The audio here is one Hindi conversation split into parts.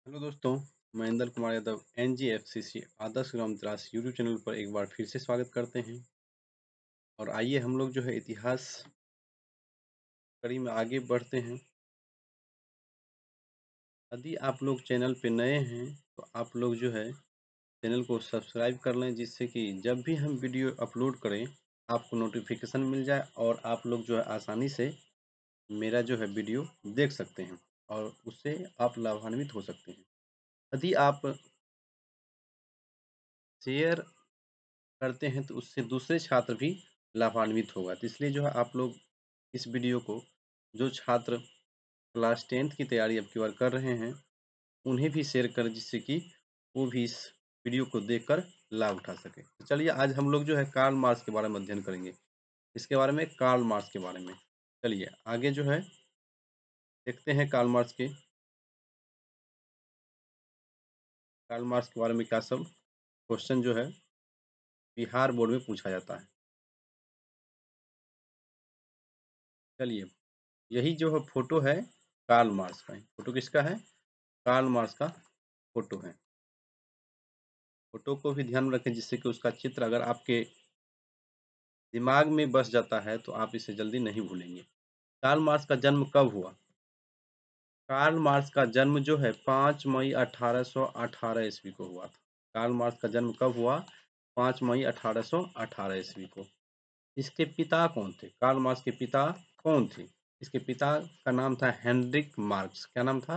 हेलो दोस्तों, मैं इंदर कुमार यादव एनजीएफसीसी आदर्श ग्राम तराश यूट्यूब चैनल पर एक बार फिर से स्वागत करते हैं। और आइए हम लोग जो है इतिहास कड़ी में आगे बढ़ते हैं। यदि आप लोग चैनल पे नए हैं तो आप लोग जो है चैनल को सब्सक्राइब कर लें, जिससे कि जब भी हम वीडियो अपलोड करें आपको नोटिफिकेशन मिल जाए और आप लोग जो है आसानी से मेरा जो है वीडियो देख सकते हैं और उससे आप लाभान्वित हो सकते हैं। यदि आप शेयर करते हैं तो उससे दूसरे छात्र भी लाभान्वित होगा। तो इसलिए जो है आप लोग इस वीडियो को, जो छात्र क्लास 10th की तैयारी अब की बार कर रहे हैं, उन्हें भी शेयर करें, जिससे कि वो भी इस वीडियो को देखकर लाभ उठा सके। तो चलिए आज हम लोग जो है कार्ल मार्क्स के बारे में अध्ययन करेंगे, इसके बारे में, कार्ल मार्क्स के बारे में। चलिए आगे जो है देखते हैं कार्ल मार्क्स के बारे में क्या सब क्वेश्चन जो है बिहार बोर्ड में पूछा जाता है। चलिए, यही जो है फोटो है कार्ल मार्क्स का। फोटो किसका है? कार्ल मार्क्स का फोटो है। फोटो को भी ध्यान में रखें, जिससे कि उसका चित्र अगर आपके दिमाग में बस जाता है तो आप इसे जल्दी नहीं भूलेंगे। कार्ल मार्क्स का जन्म कब हुआ? कार्ल मार्क्स का जन्म जो है 5 मई 1818 ईस्वी को हुआ था। कार्ल मार्क्स का जन्म कब हुआ? 5 मई 1818 ईस्वी को। इसके पिता कौन थे? कार्ल मार्क्स के पिता कौन थे? इसके पिता का नाम था हेनरिक मार्क्स। क्या नाम था?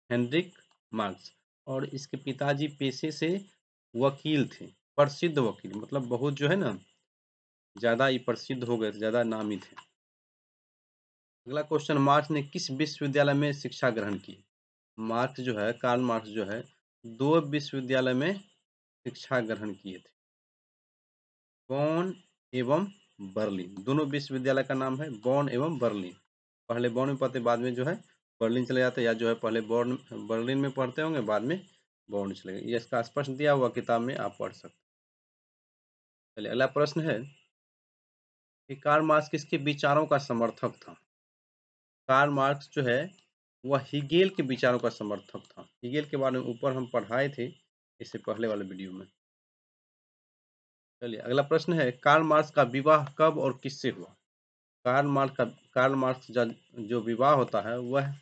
Heinrich Marx. और इसके पिताजी पेशे से वकील थे, प्रसिद्ध वकील, मतलब बहुत जो है ना ज़्यादा ही प्रसिद्ध हो गए थे, ज़्यादा नामी थे। अगला क्वेश्चन, मार्क्स ने किस विश्वविद्यालय में शिक्षा ग्रहण की? मार्क्स जो है, कार्ल मार्क्स जो है 2 विश्वविद्यालय में शिक्षा ग्रहण किए थे, बॉन एवं बर्लिन। दोनों विश्वविद्यालय का नाम है बॉन एवं बर्लिन। पहले बॉन में पढ़ते, बाद में जो है बर्लिन चले जाते, या जो है पहले बॉन बर्लिन में पढ़ते होंगे, बाद में बॉन चले गए। ये इसका स्पष्ट दिया हुआ किताब में आप पढ़ सकते हैं। चलिए अगला प्रश्न है कि कार्ल मार्क्स किसके विचारों का समर्थक था? कार्ल मार्क्स जो है वह हीगेल के विचारों का समर्थक था। हीगेल के बारे में ऊपर हम पढ़ाए थे इससे पहले वाले वीडियो में। चलिए अगला प्रश्न है, कार्ल मार्क्स का विवाह कब और किससे हुआ? कार्ल मार्क्स का जो विवाह होता है वह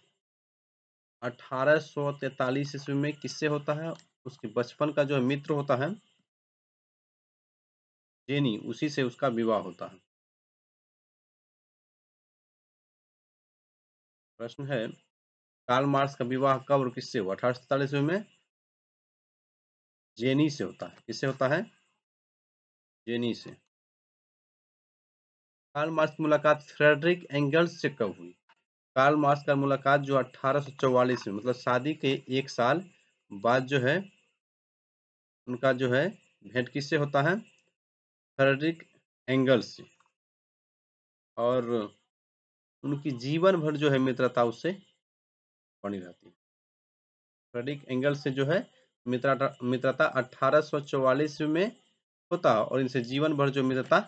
1843 ईस्वी में किससे होता है? उसके बचपन का जो मित्र होता है जेनी, उसी से उसका विवाह होता है। प्रश्न है, कार्ल मार्क्स का विवाह कब और किससे हुआ? 1847 ईस्वी में जेनी से होता है। किससे होता है? जेनी से। कार्ल मार्क्स की मुलाकात फ्रेडरिक एंगल्स से कब हुई? कार्ल मार्क्स का मुलाकात जो 1844 में, मतलब शादी के 1 साल बाद जो है उनका जो है भेंट किससे होता है? फ्रेडरिक एंगल्स से। और उनकी जीवन भर जो है मित्रता उससे बनी रहती है। फ्रेडरिक एंगल्स से जो है मित्रता 1844 में होता है और इनसे जीवन भर जो मित्रता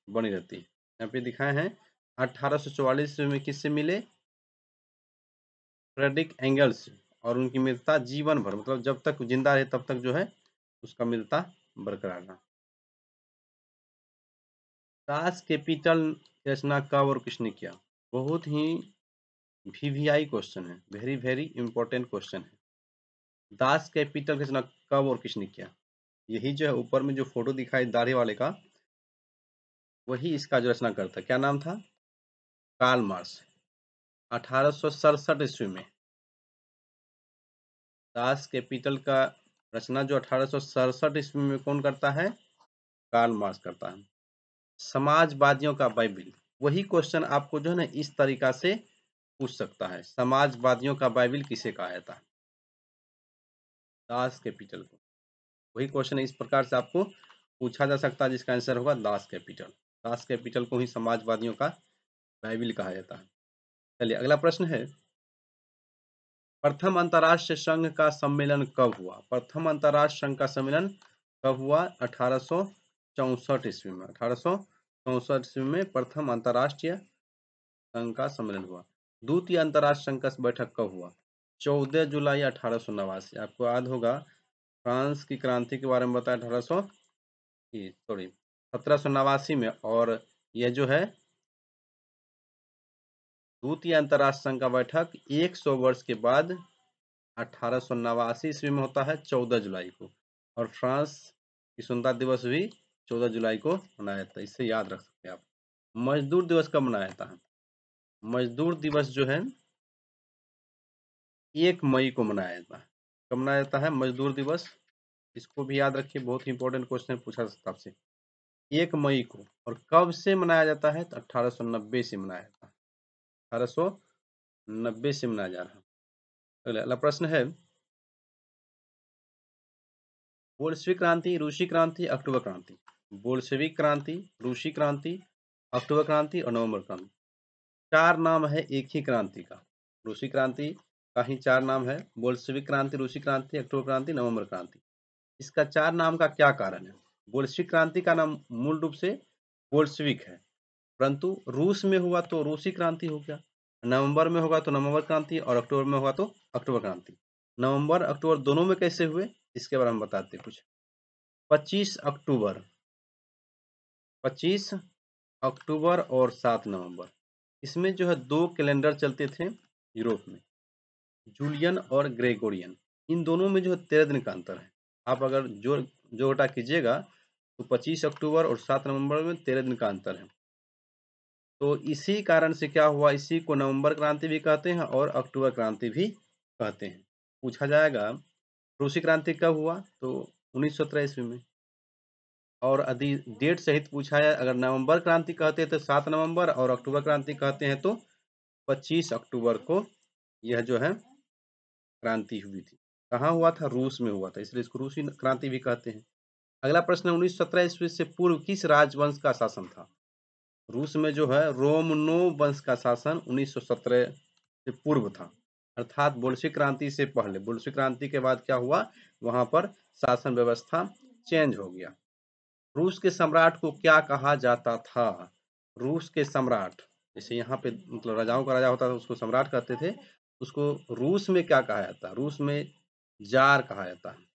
बनी रहती है। यहाँ पे दिखाए हैं 1844 में किससे मिले? फ्रेडरिक एंगल्स से। और उनकी मित्रता जीवन भर, मतलब जब तक जिंदा रहे तब तक जो है उसका मित्रता बरकरार रहा। दास कैपिटल की रचना कब और किसने किया? बहुत ही वीवीआई क्वेश्चन है, वेरी वेरी इंपॉर्टेंट क्वेश्चन है। दास कैपिटल की रचना कब और किसने किया? यही जो है ऊपर में जो फोटो दिखाई दाढ़ी वाले का, वही इसका जो रचना करता है। क्या नाम था? Karl Marx. 1867 ईस्वी में दास कैपिटल का रचना जो 1867 ईस्वी में कौन करता है? कार्ल मार्क्स करता है। समाजवादियों का बाइबिल, वही क्वेश्चन आपको जो है ना इस तरीका से पूछ सकता है, समाजवादियों का बाइबिल किसे कहा जाता है? दास कैपिटल को। वही क्वेश्चन इस प्रकार से आपको पूछा जा सकता है, जिसका आंसर होगा दास कैपिटल। दास कैपिटल को ही समाजवादियों का बाइबिल कहा जाता है। चलिए अगला प्रश्न है, प्रथम अंतर्राष्ट्रीय संघ का सम्मेलन कब हुआ? प्रथम अंतर्राष्ट्रीय संघ का सम्मेलन कब हुआ? 1864 ईस्वी में। 1864 ईस्वी में प्रथम अंतर्राष्ट्रीय संघ का सम्मेलन हुआ। द्वितीय अंतर्राष्ट्रीय संघ का बैठक कब हुआ? 14 जुलाई 1889। आपको याद होगा फ्रांस की क्रांति के बारे में बताया 1789 में, और यह जो है द्वितीय अंतर्राष्ट्रीय संघ का बैठक 100 वर्ष के बाद 1889 ईस्वी में होता है 14 जुलाई को, और फ्रांस की स्वतंत्रता दिवस भी 14 जुलाई को मनाया जाता है। इससे याद रख सकते हैं आप। मजदूर दिवस कब मनाया जाता है? मजदूर दिवस जो है 1 मई को मनाया जाता है। कब मनाया जाता है मजदूर दिवस? इसको भी याद रखिए, बहुत ही इंपॉर्टेंट क्वेश्चन पूछा जा सकता है आपसे। 1 मई को, और कब से मनाया जाता है? तो 1890 से मनाया जाता है। 1890 से मनाया जा रहा है। अगला प्रश्न है, बोल्शेविक क्रांति, रूसी क्रांति, अक्टूबर क्रांति। बोल्शेविक क्रांति, रूसी क्रांति, अक्टूबर क्रांति और नवंबर क्रांति। 4 नाम है एक ही क्रांति का। रूसी क्रांति का ही 4 नाम है, बोल्शेविक क्रांति, रूसी क्रांति, अक्टूबर क्रांति, नवंबर क्रांति। इसका 4 नाम का क्या कारण है? बोल्शेविक क्रांति का नाम मूल रूप से बोल्शेविक है, परंतु रूस में हुआ तो रूसी क्रांति हो गया, नवंबर में होगा तो नवंबर क्रांति, और अक्टूबर में होगा तो अक्टूबर क्रांति। नवंबर अक्टूबर दोनों में कैसे हुए, इसके बारे में बताते हैं कुछ। 25 अक्टूबर, 25 अक्टूबर और 7 नवंबर, इसमें जो है 2 कैलेंडर चलते थे यूरोप में, जूलियन और ग्रेगोरियन। इन दोनों में जो है 13 दिन का अंतर है। आप अगर जोड़ घटा कीजिएगा तो 25 अक्टूबर और 7 नवंबर में 13 दिन का अंतर है। तो इसी कारण से क्या हुआ, इसी को नवंबर क्रांति भी कहते हैं और अक्टूबर क्रांति भी कहते हैं। पूछा जाएगा रूसी क्रांति कब हुआ, तो 1917 ईस्वी में। और यदि डेट सहित पूछा है, अगर नवंबर क्रांति कहते हैं तो 7 नवंबर, और अक्टूबर क्रांति कहते हैं तो 25 अक्टूबर को यह जो है क्रांति हुई थी। कहाँ हुआ था? रूस में हुआ था, इसलिए इसको रूसी क्रांति भी कहते हैं। अगला प्रश्न है, 1917 ईस्वी से पूर्व किस राजवंश का शासन था? रूस में जो है रोमनोव वंश का शासन 1917 से पूर्व था, अर्थात बोल्शेविक क्रांति से पहले। बोल्शेविक क्रांति के बाद क्या हुआ, वहां पर शासन व्यवस्था चेंज हो गया। रूस के सम्राट को क्या कहा जाता था? रूस के सम्राट, जैसे यहाँ पे मतलब राजाओं का राजा होता था उसको सम्राट कहते थे, उसको रूस में क्या कहा जाता है? रूस में जार कहा जाता है।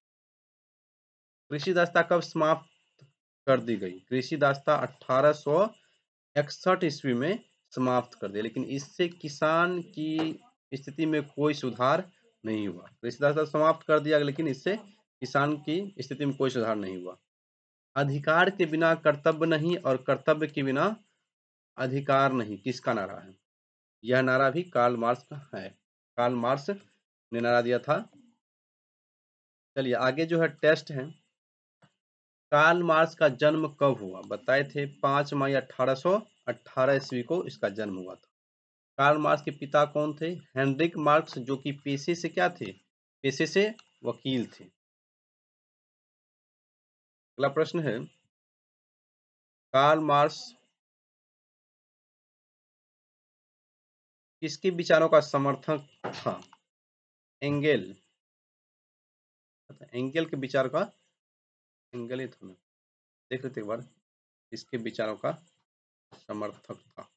कृषि दास्ता कब समाप्त कर दी गई? कृषि दास्ता 1861 ईस्वी में समाप्त कर दिया, लेकिन इससे किसान की स्थिति में कोई सुधार नहीं हुआ। कृषि दास्ता समाप्त कर दिया, लेकिन इससे किसान की स्थिति में कोई सुधार नहीं हुआ। अधिकार के बिना कर्तव्य नहीं और कर्तव्य के बिना अधिकार नहीं, किसका नारा है? यह नारा भी कार्ल मार्क्स का है। कार्ल मार्क्स ने नारा दिया था। चलिए आगे जो है टेस्ट है, कार्ल मार्क्स का जन्म कब हुआ? बताए थे 5 मई 1818 ईस्वी को इसका जन्म हुआ था। कार्ल मार्क्स के पिता कौन थे? हेनरिक मार्क्स, जो कि पेशे से क्या थे? पेशे से वकील थे। अगला प्रश्न है, कार्ल मार्क्स किसके विचारों का समर्थक था? एंगेल, एंगेल के विचार का, एंगल ही था ना, देख लेते एक बार, किसके विचारों का समर्थक था?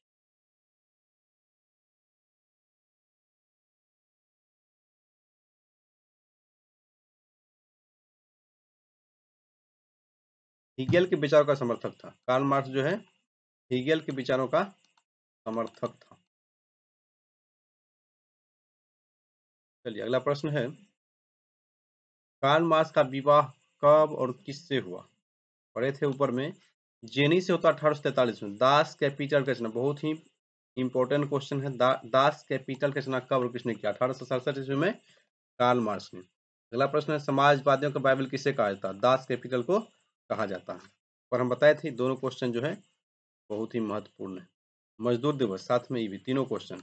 हीगेल के विचारों का समर्थक था। कार्ल मार्क्स जो है हीगेल के विचारों का समर्थक था। चलिए अगला प्रश्न है, कार्ल मार्क्स का विवाह कब और किससे हुआ? पढ़े थे ऊपर में, जेनी से होता 1843 में। दास कैपिटल की रचना, बहुत ही इंपॉर्टेंट क्वेश्चन है, दास कैपिटल की रचना कब और किसने किया? 1867 ईस्वी में कार्ल मार्क्स ने। अगला प्रश्न है, समाजवादियों का बाइबल किसे कहा जाता है? दास कैपिटल को कहा जाता है। पर हम बताए थे दोनों क्वेश्चन जो है बहुत ही महत्वपूर्ण है। मजदूर दिवस, साथ में ये भी, तीनों क्वेश्चन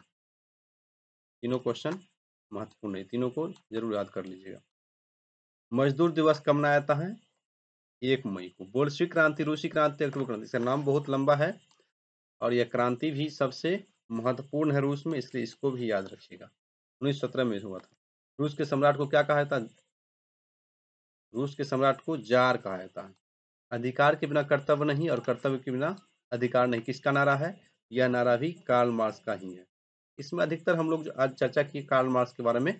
महत्वपूर्ण है, तीनों को जरूर याद कर लीजिएगा। मजदूर दिवस कब मनाया जाता है? 1 मई को। बोल्शेविक क्रांति, रूसी क्रांति, अक्टूबर क्रांति, इसका नाम बहुत लंबा है और यह क्रांति भी सबसे महत्वपूर्ण है रूस में, इसलिए इसको भी याद रखिएगा। 1917 में हुआ था। रूस के सम्राट को क्या कहा जाता है? रूस के सम्राट को जार कहा जाता है। अधिकार के बिना कर्तव्य नहीं और कर्तव्य के बिना अधिकार नहीं, किसका नारा है? यह नारा भी कार्ल मार्क्स का ही है। इसमें अधिकतर हम लोग जो आज चर्चा की कार्ल मार्क्स के बारे में,